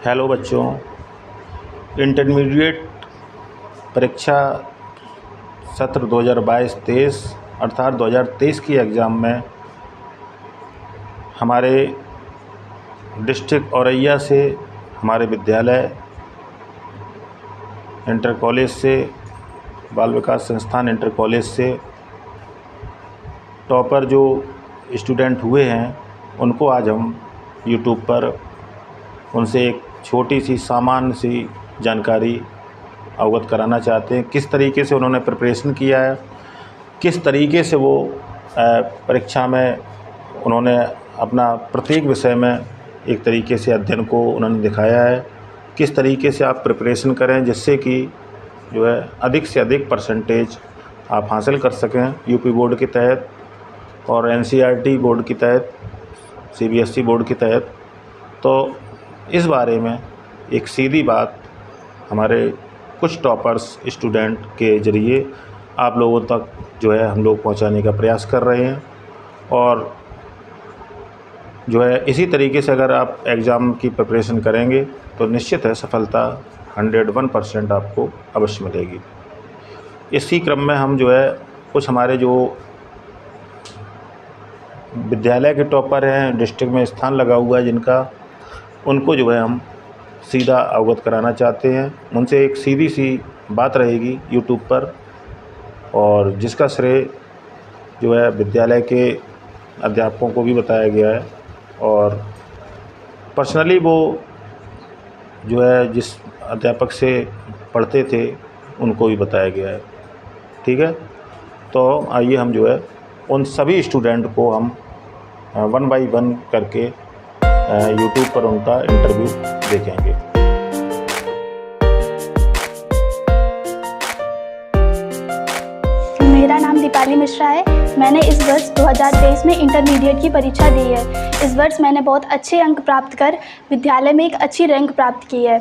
Hello बच्चों, intermediate परीक्षा सत्र 2022-23 अर्थात 2023 की एग्ज़ाम में हमारे डिस्ट्रिक्ट औरैया से, हमारे विद्यालय इंटर कॉलेज से, बाल विकास संस्थान इंटर कॉलेज से टॉपर जो स्टूडेंट हुए हैं उनको आज हम यूट्यूब पर उनसे एक छोटी सी सामान्य सी जानकारी अवगत कराना चाहते हैं। किस तरीके से उन्होंने प्रिपरेशन किया है, किस तरीके से वो परीक्षा में उन्होंने अपना प्रत्येक विषय में एक तरीके से अध्ययन को उन्होंने दिखाया है। किस तरीके से आप प्रिपरेशन करें जिससे कि जो है अधिक से अधिक परसेंटेज आप हासिल कर सकें यूपी बोर्ड के तहत और एनसीईआरटी बोर्ड के तहत, सीबीएसई बोर्ड के तहत। तो इस बारे में एक सीधी बात हमारे कुछ टॉपर्स स्टूडेंट के ज़रिए आप लोगों तक जो है हम लोग पहुंचाने का प्रयास कर रहे हैं। और जो है इसी तरीके से अगर आप एग्ज़ाम की प्रिपरेशन करेंगे तो निश्चित है सफलता 101% आपको अवश्य मिलेगी। इसी क्रम में हम जो है कुछ हमारे जो विद्यालय के टॉपर हैं, डिस्ट्रिक्ट में स्थान लगा हुआ है जिनका, उनको जो है हम सीधा अवगत कराना चाहते हैं। उनसे एक सीधी सी बात रहेगी यूट्यूब पर, और जिसका श्रेय जो है विद्यालय के अध्यापकों को भी बताया गया है और पर्सनली वो जो है जिस अध्यापक से पढ़ते थे उनको भी बताया गया है। ठीक है, तो आइए हम जो है उन सभी स्टूडेंट को हम 1 बाय 1 करके यूट्यूब पर उनका इंटरव्यू देखेंगे। मेरा नाम दीपाली मिश्रा है। मैंने इस वर्ष 2023 में इंटरमीडिएट की परीक्षा दी है। इस वर्ष मैंने बहुत अच्छे अंक प्राप्त कर विद्यालय में एक अच्छी रैंक प्राप्त की है।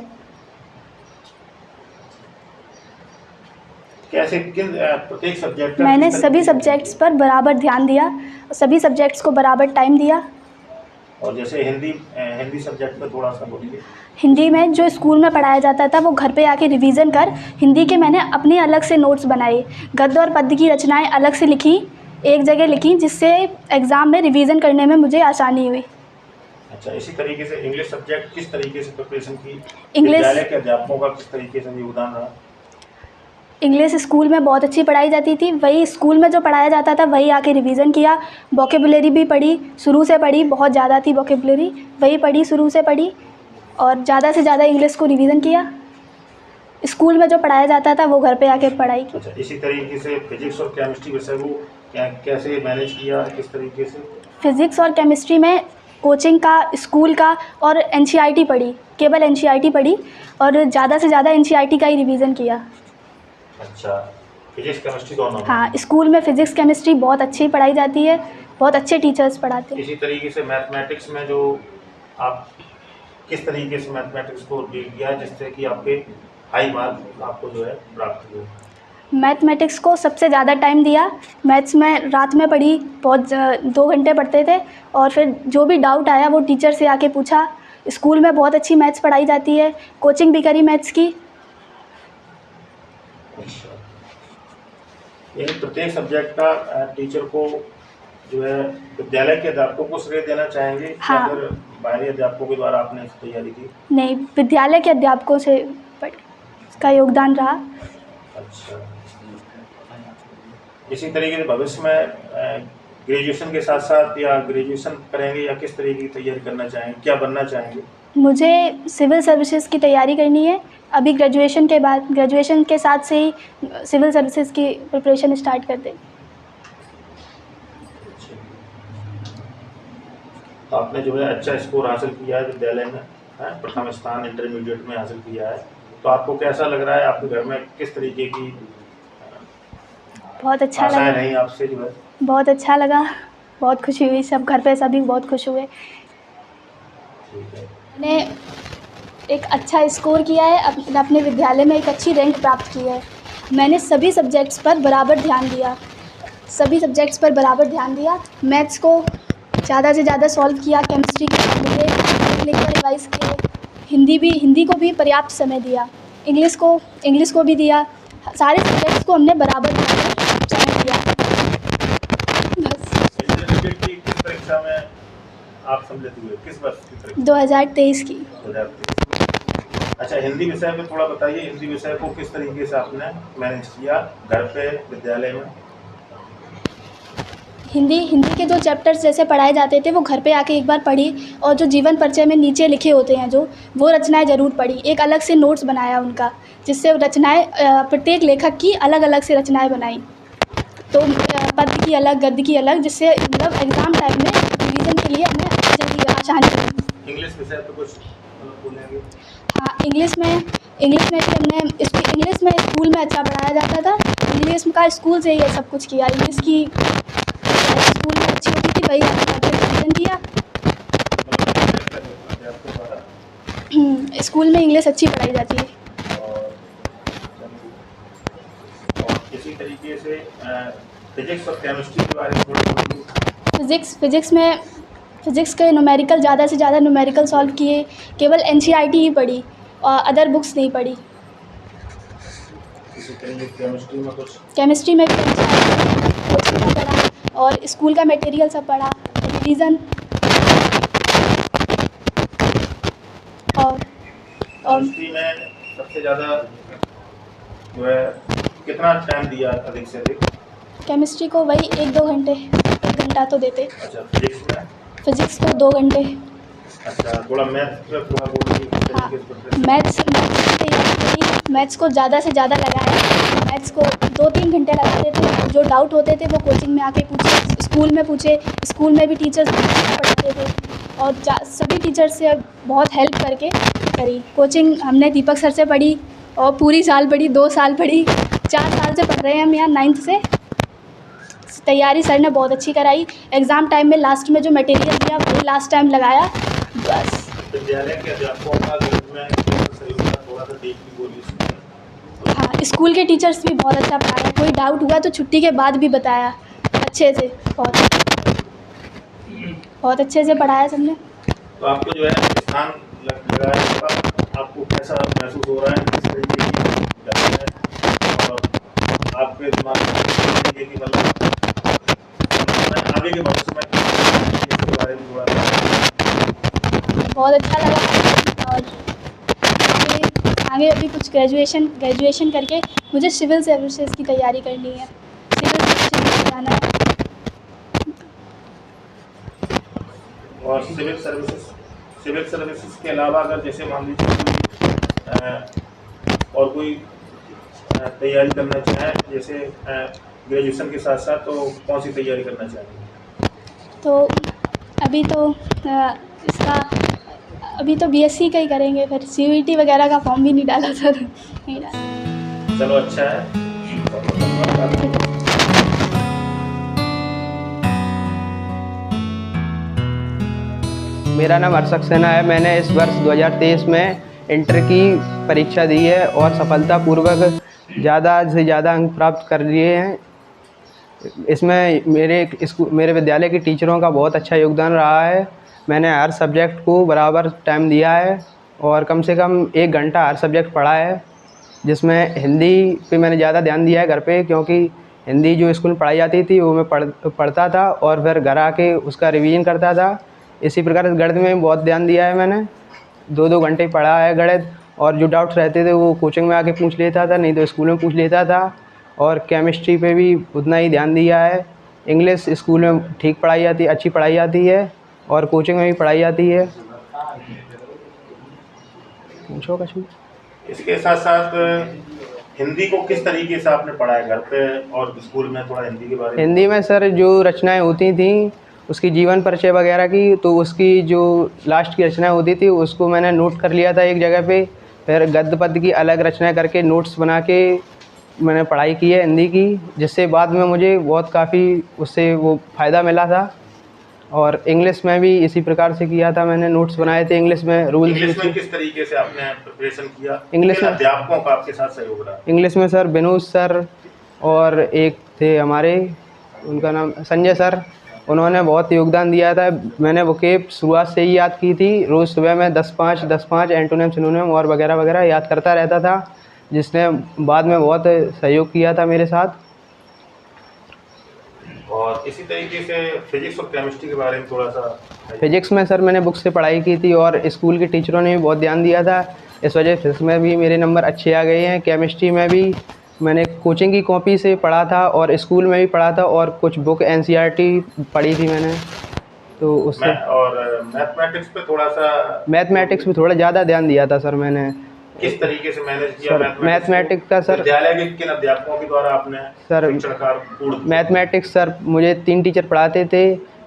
कैसे, किन प्रत्येक सब्जेक्ट मैंने सभी सब्जेक्ट्स पर बराबर ध्यान दिया, सभी सब्जेक्ट्स को बराबर टाइम दिया। और जैसे हिंदी सब्जेक्ट में थोड़ा सा बोलिए। हिंदी में जो स्कूल में पढ़ाया जाता था वो घर पे आके रिवीजन कर हिंदी के मैंने अपने अलग से नोट्स बनाए। गद्य और पद्य की रचनाएं अलग से लिखी, एक जगह लिखी, जिससे एग्ज़ाम में रिवीजन करने में मुझे आसानी हुई। अच्छा, इसी तरीके से इंग्लिश सब्जेक्ट किस तरीके से प्रिपरेशन की? इंग्लिश विद्यालय के अध्यापकों का किस तरीके से योगदान रहा? इंग्लिश स्कूल में बहुत अच्छी पढ़ाई जाती थी, वही स्कूल में जो पढ़ाया जाता था वही आके रिवीजन किया। वोकेबुलरी भी पढ़ी, शुरू से पढ़ी, बहुत ज़्यादा थी वोकेबुलरी, वही पढ़ी, शुरू से पढ़ी और ज़्यादा से ज़्यादा इंग्लिश को रिवीजन किया। स्कूल में जो पढ़ाया जाता था वो घर पे आके पढ़ाई की। अच्छा, इसी तरीके से फिजिक्स और केमिस्ट्री विषय को कैसे मैनेज किया, किस तरीके से? फिज़िक्स और केमिस्ट्री में कोचिंग का, स्कूल का और एनसीईआरटी पढ़ी, केवल एनसीईआरटी पढ़ी और ज़्यादा से ज़्यादा एनसीईआरटी का ही रिवीजन किया। अच्छा, फिजिक्स केमिस्ट्री दोनों? हाँ, स्कूल में फिज़िक्स केमिस्ट्री बहुत अच्छी पढ़ाई जाती है, बहुत अच्छे टीचर्स पढ़ाते हैं। इसी तरीके से मैथमेटिक्स में जो आप किस तरीके से मैथमेटिक्स को डील किया जिससे कि आपके हाई मार्क आपको जो है प्राप्त हुए? मैथमेटिक्स को सबसे ज़्यादा टाइम दिया। मैथ्स में रात में पढ़ी, बहुत 2 घंटे पढ़ते थे और फिर जो भी डाउट आया वो टीचर से आके पूछा। स्कूल में बहुत अच्छी मैथ्स पढ़ाई जाती है, कोचिंग भी करी मैथ्स की। अच्छा, यानी प्रत्येक सब्जेक्ट का टीचर को जो है विद्यालय के अध्यापकों को श्रेय देना चाहेंगे? हाँ। या फिर बाहरी अध्यापकों के द्वारा आपने तैयारी की? नहीं, विद्यालय के अध्यापकों से का योगदान रहा। अच्छा, इसी तरीके से भविष्य में ग्रेजुएशन के साथ साथ या ग्रेजुएशन करेंगे या किस तरीके की तैयारी करना चाहेंगे, क्या बनना चाहेंगे? मुझे सिविल सर्विसेज की तैयारी करनी है। अभी ग्रेजुएशन के बाद, ग्रेजुएशन के साथ से ही सिविल सर्विसेज की प्रिपरेशन स्टार्ट कर दें। तो आपने जो है अच्छा स्कोर हासिल किया है विद्यालय में, प्रथम स्थान इंटरमीडिएट में हासिल किया है, तो आपको कैसा लग रहा है? आपके घर में किस तरीके की बहुत अच्छा लगा, नहीं आपसे जो है? बहुत अच्छा लगा, बहुत खुशी हुई, सब घर पे सभी बहुत खुश हुए। ठीक है, मैंने एक अच्छा स्कोर किया है, अपने विद्यालय में एक अच्छी रैंक प्राप्त की है। मैंने सभी सब्जेक्ट्स पर बराबर ध्यान दिया, मैथ्स को ज़्यादा से ज़्यादा सॉल्व किया, केमिस्ट्री के फॉर्मूले लिखकर रिवाइज़ किए, हिंदी को भी पर्याप्त समय दिया, इंग्लिश को भी दिया, सारे सब्जेक्ट्स को हमने बराबर समय दिया। बस। किस परीक्षा में आप सम्मिलित हुए, किस वर्ष की परीक्षा? 2023 की। 2023। अच्छा, हिंदी विषय में थोड़ा बताइए, हिंदी विषय को किस तरीके से आपने मैनेज किया घर पे, विद्यालय में? हिंदी के जो चैप्टर्स जैसे पढ़ाए जाते थे वो घर पे आके एक बार पढ़ी, और जो जीवन परिचय में नीचे लिखे होते हैं जो, वो रचनाएं ज़रूर पढ़ी। एक अलग से नोट्स बनाया उनका, जिससे रचनाएं प्रत्येक लेखक की अलग अलग से रचनाएं बनाई, तो पद्य की अलग, गद्य की अलग, जिससे मतलब एग्ज़ाम टाइम में रिवीजन के लिए हमें जल्दी आसानी हुई। इंग्लिश विषय पे कुछ बोलेंगे? हाँ, इंग्लिश में भी हमने इंग्लिश में स्कूल में अच्छा पढ़ाया जाता था, इंग्लिश का स्कूल से ये सब कुछ किया। इंग्लिश की स्कूल में अच्छी होती थी, वही हमने रिवीजन किया। स्कूल में इंग्लिश अच्छी पढ़ाई जाती है। और इसी तरीके से फिजिक्स और केमिस्ट्री के बारे में थोड़ा फिज़िक्स के न्यूमेरिकल ज़्यादा से ज़्यादा न्यूमेरिकल सॉल्व किए, केवल NCERT ही पढ़ी और अदर बुक्स नहीं पढ़ी। केमिस्ट्री में भी NCERT पढ़ा और स्कूल का मटेरियल सब पढ़ा, रिवीजन। और केमिस्ट्री में सबसे ज़्यादा जो है कितना टाइम दिया अधिक से अधिक? केमिस्ट्री को वही 1-2 घंटे, 1 घंटा तो देते। अच्छा, फिजिक्स में? फिजिक्स को 2 घंटे। अच्छा, थोड़ा मैथ्स पे थोड़ा बोलिए। हाँ, मैथ्स को ज़्यादा से ज़्यादा लगाया। मैथ्स को 2-3 घंटे लगाते थे, जो डाउट होते थे वो कोचिंग में आके पूछे, स्कूल में पूछे। स्कूल में भी टीचर्स पढ़ाते थे और सभी टीचर्स से बहुत हेल्प करके करी। कोचिंग हमने दीपक सर से पढ़ी और पूरी साल पढ़ी, 2 साल पढ़ी, 4 साल से पढ़ रहे हैं हम यहाँ 9th से। तैयारी सर ने बहुत अच्छी कराई। एग्ज़ाम टाइम में लास्ट में जो मटेरियल दिया वही लास्ट टाइम लगाया, बस। विद्यालय के अध्यापकों का में थोड़ा सा देख भी बोलिए। हाँ, स्कूल के टीचर्स भी बहुत अच्छा पढ़ाया, कोई डाउट हुआ तो छुट्टी के बाद भी बताया अच्छे से, बहुत अच्छे से पढ़ाया सबने। तो आपको जो है स्थान लगाया होगा, आपको कैसा महसूस हो रहा है, किस तरीके की लगी है, और आपके दिमाग में ये कि मतलब आगे के भविष्य में इसके बारे में थोड़ा बहुत अच्छा लगा। और आगे अभी कुछ ग्रेजुएशन करके मुझे सिविल सर्विसेज की तैयारी करनी है, सिविल सर्विसेज में जाना है। और सिविल सर्विसेज के अलावा अगर जैसे मान लीजिए और कोई तैयारी करना चाहें, जैसे ग्रेजुएशन के साथ साथ, तो कौन सी तैयारी करना चाहेंगे? तो अभी तो BSc का ही करेंगे, फिर CUET वगैरह का फॉर्म भी नहीं डाला सर, नहीं डाला। चलो, अच्छा है। मेरा नाम अर्शक सेना है। मैंने इस वर्ष 2023 में इंटर की परीक्षा दी है और सफलतापूर्वक ज़्यादा से ज़्यादा अंक प्राप्त कर लिए हैं। इसमें मेरे विद्यालय के टीचरों का बहुत अच्छा योगदान रहा है। मैंने हर सब्जेक्ट को बराबर टाइम दिया है और कम से कम 1 घंटा हर सब्जेक्ट पढ़ा है, जिसमें हिंदी पे मैंने ज़्यादा ध्यान दिया है घर पे, क्योंकि हिंदी जो स्कूल में पढ़ाई जाती थी वो मैं पढ़ता था और फिर घर आके उसका रिवीजन करता था। इसी प्रकार गणित में बहुत ध्यान दिया है मैंने, 2-2 घंटे पढ़ा है गणित, और जो डाउट्स रहते थे वो कोचिंग में आके पूछ लेता था, नहीं तो स्कूल में पूछ लेता था। और केमिस्ट्री पे भी उतना ही ध्यान दिया है। इंग्लिश स्कूल में ठीक पढ़ाई जाती, अच्छी पढ़ाई जाती है और कोचिंग में भी पढ़ाई जाती है। पूछो कुछ। इसके साथ साथ हिंदी को किस तरीके से आपने पढ़ा है घर पे और स्कूल में? थोड़ा हिंदी के बारे में। हिंदी में सर जो रचनाएं होती थी उसकी जीवन परिचय वगैरह की, तो उसकी जो लास्ट की रचनाएं होती थी उसको मैंने नोट कर लिया था एक जगह पे। फिर गद्य पद्य की अलग रचनाएं करके नोट्स बना के मैंने पढ़ाई की है हिंदी की, जिससे बाद में मुझे बहुत काफ़ी उससे वो फ़ायदा मिला था। और इंग्लिश में भी इसी प्रकार से किया था, मैंने नोट्स बनाए थे इंग्लिश में। रूल्स इंग्लिश में किस तरीके से आपने प्रिपरेशन किया? इंग्लिश में अध्यापकों का आपके साथ सहयोग रहा? इंग्लिश में सर विनोद सर और एक थे हमारे, उनका नाम संजय सर, उन्होंने बहुत योगदान दिया था। मैंने वोकेब शुरुआत से ही याद की थी। रोज़ सुबह में 10-5 10-5 एंटोनिम सिनोनिम और वगैरह वगैरह याद करता रहता था, जिसने बाद में बहुत सहयोग किया था मेरे साथ। और इसी तरीके से फिजिक्स और केमिस्ट्री के बारे में थोड़ा सा। फिजिक्स में सर मैंने बुक से पढ़ाई की थी और स्कूल के टीचरों ने भी बहुत ध्यान दिया था, इस वजह फिजिक्स में भी मेरे नंबर अच्छे आ गए हैं। केमिस्ट्री में भी मैंने कोचिंग की कॉपी से पढ़ा था और स्कूल में भी पढ़ा था और कुछ बुक एनसीईआरटी पढ़ी थी मैंने, तो उससे। और मैथमेटिक्स पे थोड़ा सा। मैथमेटिक्स में थोड़ा ज़्यादा ध्यान दिया था सर मैंने। किस तरीके से मैनेज किया सर मैथमेटिक्स का सर, विद्यालय के किन अध्यापकों के द्वारा आपने सर मैथमेटिक्स सर मुझे 3 टीचर पढ़ाते थे,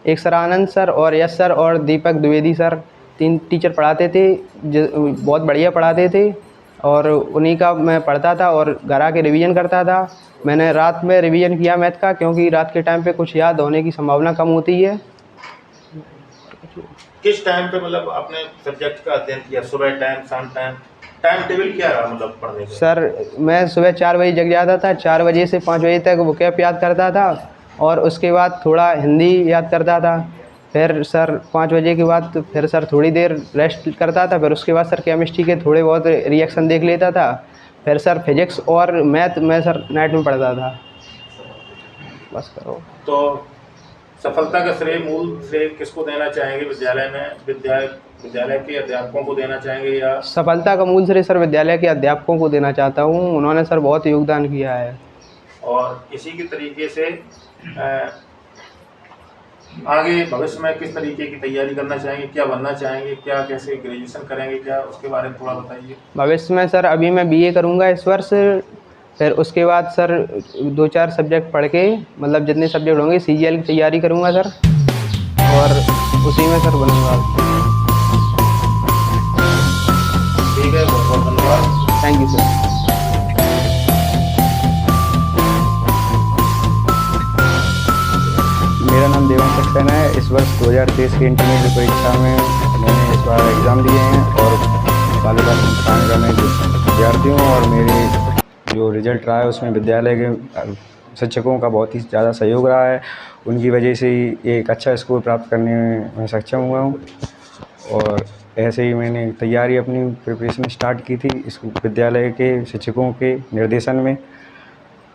एक सर आनंद सर और यश सर और दीपक द्विवेदी सर, 3 टीचर पढ़ाते थे जो बहुत बढ़िया पढ़ाते थे और उन्हीं का मैं पढ़ता था और घर आके रिवीजन करता था। मैंने रात में रिवीजन किया मैथ का, क्योंकि रात के टाइम पे कुछ याद होने की संभावना कम होती है। किस टाइम पे मतलब अपने सब्जेक्ट का अध्ययन किया, सुबह टाइम, शाम टाइम, टाइम टेबल क्या रहा मतलब पढ़ने का? सर मैं सुबह 4 बजे जग जाता था, 4 बजे से 5 बजे तक वोकैब याद करता था और उसके बाद थोड़ा हिंदी याद करता था। फिर सर 5 बजे के बाद फिर सर थोड़ी देर रेस्ट करता था, फिर उसके बाद सर केमिस्ट्री के थोड़े बहुत रिएक्शन देख लेता था। फिर सर फिजिक्स और मैथ में सर नाइट में पढ़ता था। बस करो। तो सफलता का श्रेय, मूल श्रेय किसको देना चाहेंगे? विद्यालय में विद्यालय के अध्यापकों को देना चाहेंगे या? सफलता का मूल श्रेय सर विद्यालय के अध्यापकों को देना चाहता हूँ, उन्होंने सर बहुत योगदान किया है। और इसी के तरीके से आगे भविष्य में किस तरीके की तैयारी करना चाहेंगे, क्या बनना चाहेंगे, क्या कैसे ग्रेजुएशन करेंगे, क्या उसके बारे में थोड़ा बताइए। भविष्य में सर अभी मैं बीए करूँगा इस वर्ष, फिर उसके बाद सर 2-4 सब्जेक्ट पढ़ के मतलब जितने सब्जेक्ट होंगे सीजीएल की तैयारी करूँगा सर और उसी में सर बनूँगा। ठीक है, बहुत बहुत धन्यवाद। Thank you sir. मेरा नाम देवांश सक्सेना है। इस वर्ष 2023 की इंटरमीडिएट परीक्षा में मैंने इस बार एग्ज़ाम दिए हैं और बालीबाल संस्थान का मैं विद्यार्थी हूँ और मेरे जो रिज़ल्ट रहा है उसमें विद्यालय के शिक्षकों का बहुत ही ज़्यादा सहयोग रहा है। उनकी वजह से ही एक अच्छा स्कोर प्राप्त करने में मैं सक्षम हुआ हूँ और ऐसे ही मैंने तैयारी अपनी प्रिपरेशन स्टार्ट की थी इस विद्यालय के शिक्षकों के निर्देशन में,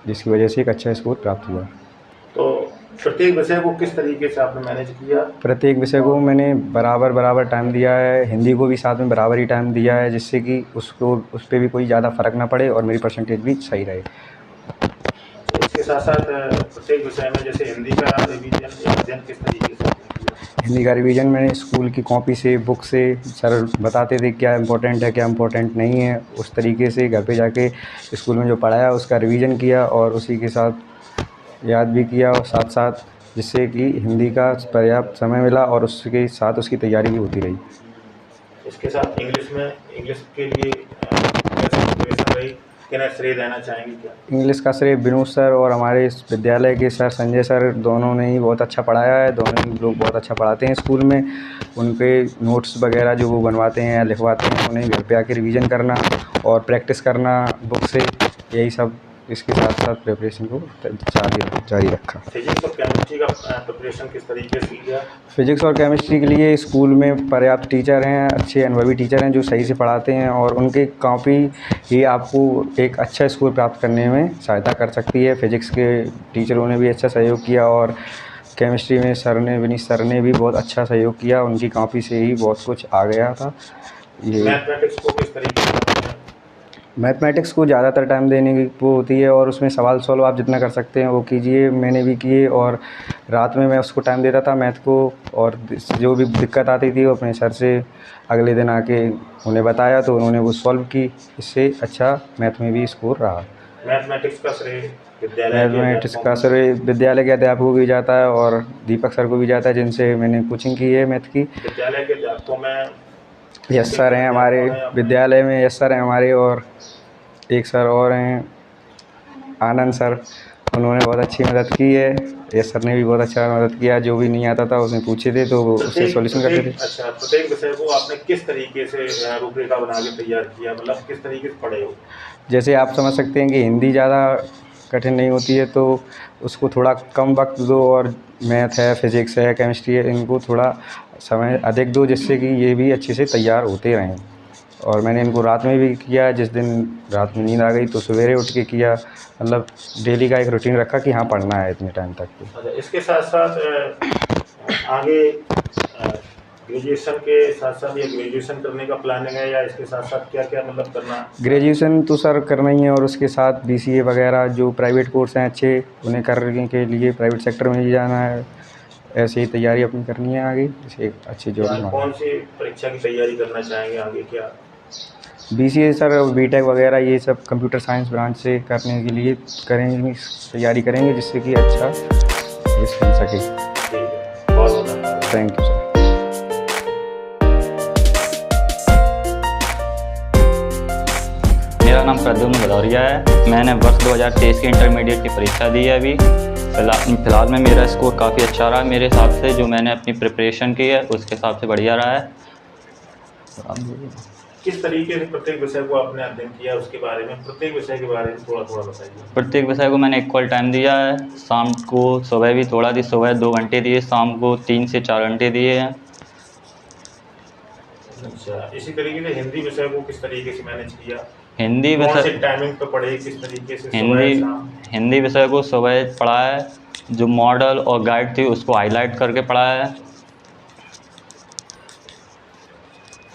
जिसकी वजह से एक अच्छा स्कोर प्राप्त हुआ। तो प्रत्येक विषय को किस तरीके से आपने मैनेज किया? प्रत्येक विषय को मैंने बराबर टाइम दिया है, हिंदी को भी साथ में बराबर ही टाइम दिया है, जिससे कि उस पर भी कोई ज़्यादा फ़र्क ना पड़े और मेरी परसेंटेज भी सही रहे। इसके साथ साथ प्रत्येक विषय में जैसे हिंदी का रिवीजन किस तरीके से? हिंदी का रिवीजन मैंने स्कूल की कॉपी से, बुक से, सर बताते थे क्या इम्पोर्टेंट है क्या इम्पोर्टेंट नहीं है, उस तरीके से घर पे जाके स्कूल में जो पढ़ाया उसका रिवीजन किया और उसी के साथ याद भी किया और साथ साथ जिससे कि हिंदी का पर्याप्त समय मिला और उसके साथ उसकी तैयारी भी होती रही। इसके साथ इंग्लिश के लिए कैसे प्रिपरेशन रही, किन्हें श्रेय देना चाहेंगे क्या? इंग्लिश का श्रेय विनोद सर और हमारे इस विद्यालय के सर संजय सर, दोनों ने ही बहुत अच्छा पढ़ाया है। दोनों ही लोग बहुत अच्छा पढ़ाते हैं स्कूल में। उनके नोट्स वगैरह जो वो बनवाते हैं या लिखवाते हैं, उन्हें घर पे आके रिवीजन करना और प्रैक्टिस करना बुक से, यही सब इसके साथ साथ प्रिपरेशन को जारी रखा। फिजिक्स और केमिस्ट्री का प्रिपरेशन किस तरीके से किया? फिजिक्स और केमिस्ट्री के लिए स्कूल में पर्याप्त टीचर हैं, अच्छे अनुभवी टीचर हैं जो सही से पढ़ाते हैं और उनकी कॉपी ही आपको एक अच्छा स्कोर प्राप्त करने में सहायता कर सकती है। फिजिक्स के टीचरों ने भी अच्छा सहयोग किया और केमिस्ट्री में विनीत सर ने भी बहुत अच्छा सहयोग किया, उनकी कॉपी से ही बहुत कुछ आ गया था। ये मैथमेटिक्स को किस तरीके से? मैथमेटिक्स को ज़्यादातर टाइम देने की वो होती है और उसमें सवाल सॉल्व आप जितना कर सकते हैं वो कीजिए। मैंने भी किए और रात में मैं उसको टाइम देता था मैथ को, और जो भी दिक्कत आती थी वो अपने सर से अगले दिन आके उन्हें बताया तो उन्होंने वो सॉल्व की। इससे अच्छा मैथ में भी स्कोर रहा। मैथमेटिक्स का श्रेय विद्यालय के अध्यापकों को भी जाता है और दीपक सर को भी जाता है, जिनसे मैंने कोचिंग की है मैथ की। विद्यालय के अध्यापकों में यस सर हैं हमारे विद्यालय में, यस सर हैं हमारे, और एक सर और हैं आनंद सर, उन्होंने बहुत अच्छी मदद की है। यस सर ने भी बहुत अच्छा मदद किया, जो भी नहीं आता था उसने पूछे थे तो उससे सॉल्यूशन करते थे। अच्छा, प्रत्येक विषय को आपने किस तरीके से रूपरेखा बना के तैयार किया, मतलब किस तरीके से पढ़े हो? जैसे आप समझ सकते हैं कि हिंदी ज़्यादा कठिन नहीं होती है, तो उसको थोड़ा कम वक्त दो, और मैथ है, फिज़िक्स है, केमिस्ट्री है, इनको थोड़ा समय अधिक दो, जिससे कि ये भी अच्छे से तैयार होते रहें। और मैंने इनको रात में भी किया, जिस दिन रात में नींद आ गई तो सवेरे उठ के किया, मतलब डेली का एक रूटीन रखा कि हाँ पढ़ना है इतने टाइम तक। अच्छा, इसके साथ साथ आगे ग्रेजुएशन के साथ साथ ये ग्रेजुएशन करने का प्लानिंग है, या इसके साथ साथ क्या क्या मतलब करना है? ग्रेजुएशन तो सर करना ही है, और उसके साथ BCA वगैरह जो प्राइवेट कोर्स हैं अच्छे, उन्हें करने के लिए प्राइवेट सेक्टर में ही जाना है। ऐसे ही तैयारी अपनी करनी है आगे, इसे एक अच्छी जॉब। कौन सी परीक्षा की तैयारी करना चाहेंगे आगे? क्या BCA सर, BTech वगैरह ये सब कंप्यूटर साइंस ब्रांच से करने के लिए करेंगे, तैयारी करेंगे, जिससे कि अच्छा रिजल्ट मिल सके। ठीक है, बहुत बहुत धन्यवाद। Thank you sir. मेरा नाम प्रद्युम्न भदौरिया है। मैंने वर्ष 2023 की इंटरमीडिएट की परीक्षा दी है अभी। फ़िलहाल में मेरा स्कोर काफ़ी अच्छा रहा है मेरे हिसाब से। जो मैंने अपनी प्रिपरेशन की है उसके हिसाब से बढ़िया रहा है। किस तरीके से प्रत्येक विषय को आपने अध्ययन किया, उसके बारे में, प्रत्येक विषय के बारे में थोड़ा थोड़ा बताइए। प्रत्येक विषय को मैंने इक्वल टाइम दिया है। शाम को सुबह भी थोड़ा दी, सुबह 2 घंटे दिए, शाम को 3 से 4 घंटे दिए हैं। अच्छा, इसी तरीके से हिंदी विषय को किस तरीके से मैनेज किया? हिंदी कौन विषय से टाइमिंग पे पढ़े, किस तरीके से? सुबह शाम? हिंदी विषय को सुबह पढ़ा है, जो मॉडल और गाइड थी उसको हाईलाइट करके पढ़ा है।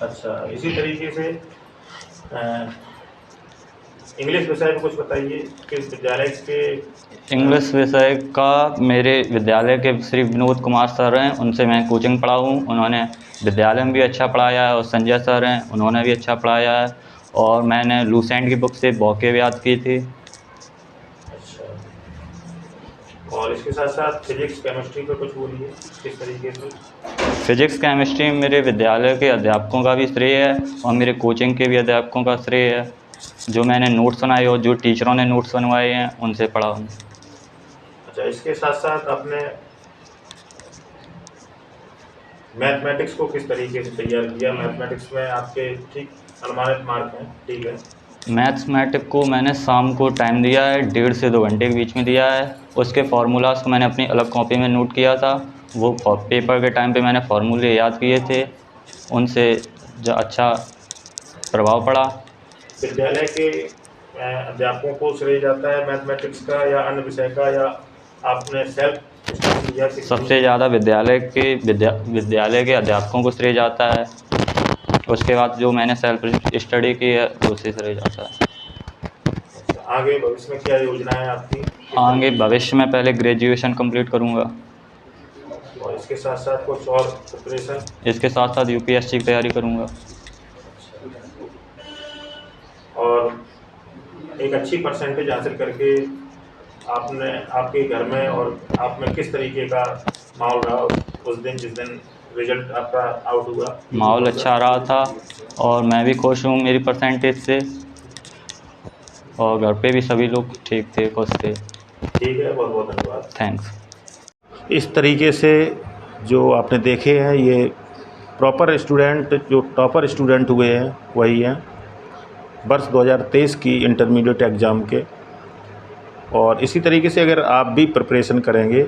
अच्छा, इसी तरीके से इंग्लिश विषय में कुछ बताइए। किस विद्यालय के? इंग्लिश विषय का मेरे विद्यालय के श्री विनोद कुमार सर हैं, उनसे मैं कोचिंग पढ़ा हूँ। उन्होंने विद्यालय में भी अच्छा पढ़ाया है, और संजय सर हैं, उन्होंने भी अच्छा पढ़ाया है। और मैंने लूसेंट की बुक से वोकैब याद की थी। अच्छा, और इसके साथ साथ फिजिक्स केमिस्ट्री पे कुछ बोलिए, किस तरीके से? फिजिक्स केमिस्ट्री मेरे विद्यालय के अध्यापकों का भी श्रेय है, और मेरे कोचिंग के भी अध्यापकों का श्रेय है। जो मैंने नोट्स बनाए और जो टीचरों ने नोट्स बनवाए हैं उनसे पढ़ा हूँ। अच्छा, इसके साथ साथ आपने मैथमेटिक्स को किस तरीके से तैयार किया? मैथमेटिक्स में आपके ठीक अनुमानित मार्क हैं, ठीक है? मैथमेटिक्स को मैंने शाम को टाइम दिया है, 1.5 से 2 घंटे के बीच में दिया है। उसके फार्मूलाज को मैंने अपनी अलग कॉपी में नोट किया था। वो पेपर के टाइम पे मैंने फार्मूले याद किए थे, उनसे जो अच्छा प्रभाव पड़ा। विद्यालय के अध्यापकों को श्रेय जाता है मैथमेटिक्स का, या अन्य विषय का, या आपने सेल्फ स्टडी किया? सबसे ज़्यादा विद्यालय के अध्यापकों को श्रेय जाता है। उसके बाद जो मैंने सेल्फ स्टडी की है उसी श्रेय जाता है। आगे भविष्य में क्या योजना है आपकी? आगे भविष्य में पहले ग्रेजुएशन कंप्लीट करूँगा, और इसके साथ साथ कुछ और प्रिपरेशन? इसके साथ साथ UPSC की तैयारी करूँगा। और एक अच्छी परसेंटेज हासिल करके आपने आपके घर में और आप में किस तरीके का माहौल रहा उस दिन जिस दिन रिजल्ट आपका आउट हुआ? माहौल अच्छा रहा था, और मैं भी खुश हूँ मेरी परसेंटेज से, और घर पे भी सभी लोग ठीक थे, खुश थे। ठीक है, बहुत बहुत धन्यवाद। थैंक्स। इस तरीके से जो आपने देखे हैं, ये प्रॉपर स्टूडेंट जो टॉपर स्टूडेंट हुए हैं वही हैं वर्ष 2023 की इंटरमीडिएट एग्ज़ाम के। और इसी तरीके से अगर आप भी प्रिपरेशन करेंगे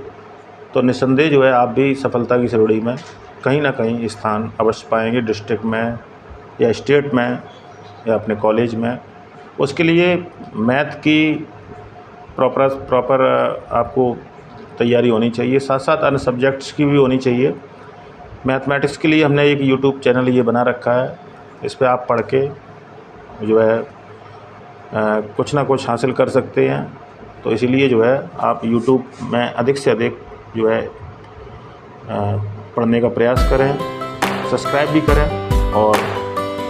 तो निस्संदेह जो है आप भी सफलता की श्रेणी में कहीं ना कहीं स्थान अवश्य पाएंगे, डिस्ट्रिक्ट में या स्टेट में या अपने कॉलेज में। उसके लिए मैथ की प्रॉपर आपको तैयारी होनी चाहिए, साथ साथ अन्य सब्जेक्ट्स की भी होनी चाहिए। मैथमेटिक्स के लिए हमने एक यूट्यूब चैनल ये बना रखा है, इस पर आप पढ़ के जो है कुछ ना कुछ हासिल कर सकते हैं। तो इसीलिए जो है आप यूट्यूब में अधिक से अधिक जो है पढ़ने का प्रयास करें, सब्सक्राइब भी करें और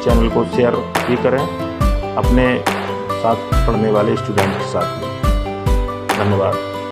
चैनल को शेयर भी करें अपने साथ पढ़ने वाले स्टूडेंट के साथ में। धन्यवाद।